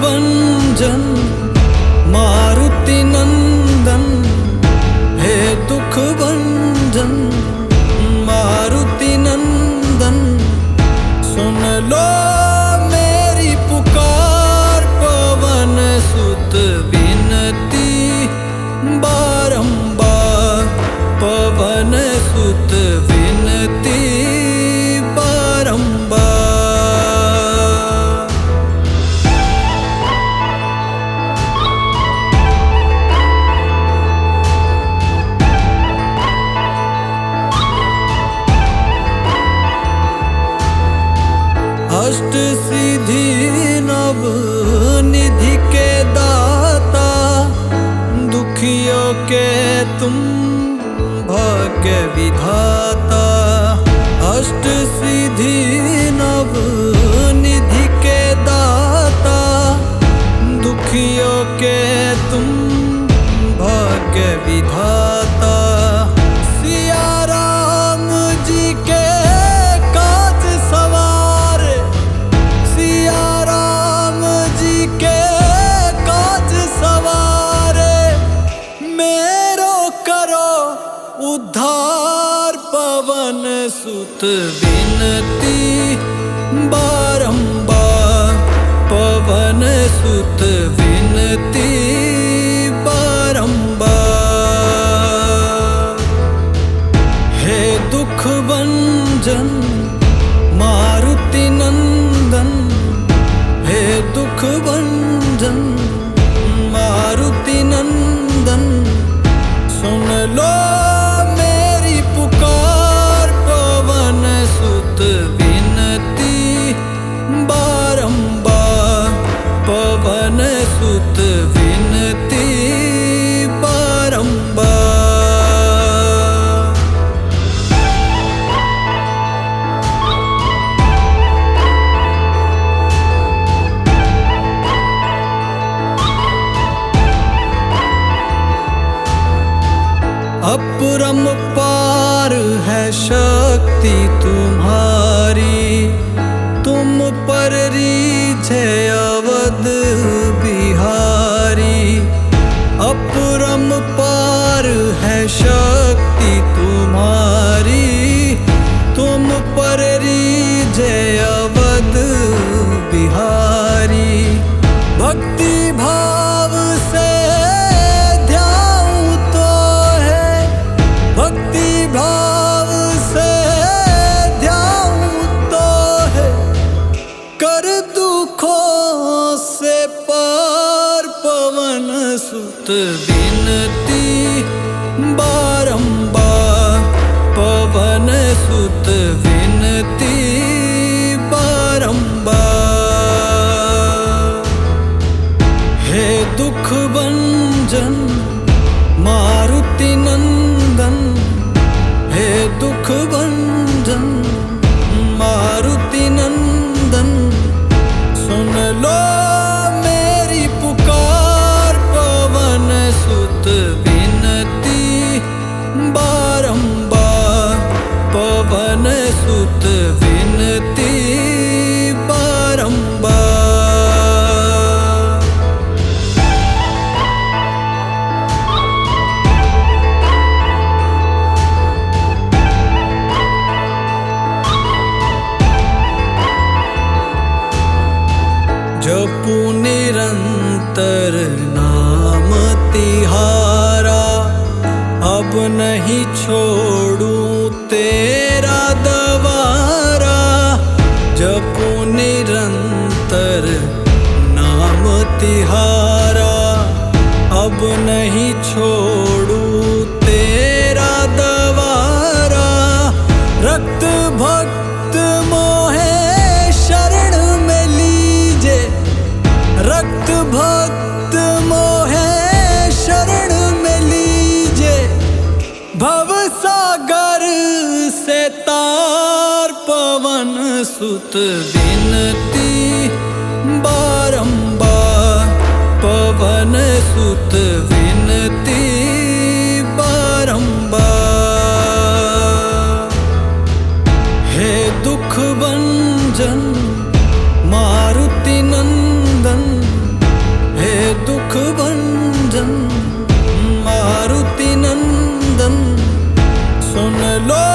भंजन मारुति नंदन, हे दुख भंजन मारुति नंदन। सुन लो मेरी पुकार, पवन सुत विनती बारंबार, पवन सुत विनती बारंबार। अष्ट सिद्धि नव निधि के दाता, दुखियों के तुम भाग्य विधाता। अष्ट सिद्धि नव निधि के दाता, दुखियों के तुम भाग्य विधाता। सिया राम जी के काज सवार, सिया राम जी के काज सवार। मेरो करो उद्धार, पवन सुत विनती बारंबार, पवन सुत विनती बारंबार। हे दुख भंजन मारुति नंदन, हे दुख भंजन मारुति नंदन। सुन लो मेरी पुकार, पवन सुत विनती बारंबार, पवन सुत विनती बारंबार। अपरंपार है शक्ति तुम्हारी, तुम पर रीझे अवध बिहारी। अपरंपार है शक्ति तुम्हारी, तुम पर रीझे अवध बिहारी। भक्ति भाव से ध्याऊं तो है, भक्ति भाव से ध्याऊं तो है। कर दुखों से पार, पवन सुत विनती बारंबार, पवन सुत विनती बारंबार। हे दुख भंजन मारुति नंदन, हे दुख भंजन मारुति नंदन। सुन लो मेरी पुकार, पवन सुत विनती बारंबार, पवन सुत विनती बारंबार। जपू निरंतर नाम तिहारा, अब नहीं छोड़ूं तेरा दवारा। जपू निरंतर नाम तिहारा, अब नहीं छोड़ूं तेरा दवारा। रक्त भक्त मोहे शरण में लीजे, रक्त भक्त मोहे शरण में लीजे। भव सागर से तार, पवन सुत विनती बारंबार, पवन सुत विनती बारंबार। हे दुख भंजन मारुति नंदन, लो